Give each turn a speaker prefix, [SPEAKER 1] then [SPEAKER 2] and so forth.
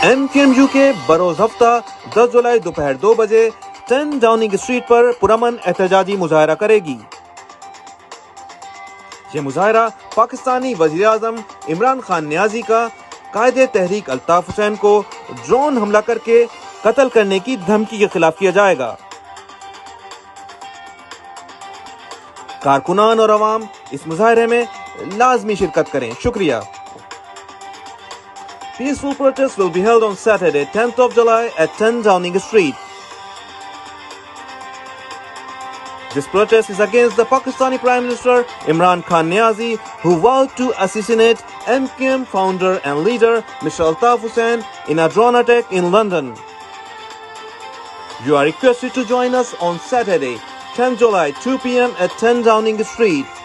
[SPEAKER 1] MKM UK بروز ہفتہ 10 جولائی دوپہر 2 بجے 10 ڈاؤننگ اسٹریٹ پر پرامن احتجاجی مظاہرہ کرے گی۔ یہ مظاہرہ پاکستانی وزیر اعظم عمران خان نیازی کا قائد تحریک الطافسٹ کو ڈرون حملہ کر کے قتل کرنے کی دھمکی کے خلاف کیا جائے گا۔ کارکنان اور عوام اس مظاہرے میں لازمی شرکت کریں۔ شکریہ۔ Peaceful protest will be held on Saturday, 10th of July at 10 Downing Street. This protest is against the Pakistani Prime Minister Imran Khan Niazi, who vowed to assassinate MKM founder and leader Mr. Altaf in a drone attack in London. You are requested to join us on Saturday, 10 July, 2 p.m. at 10 Downing Street.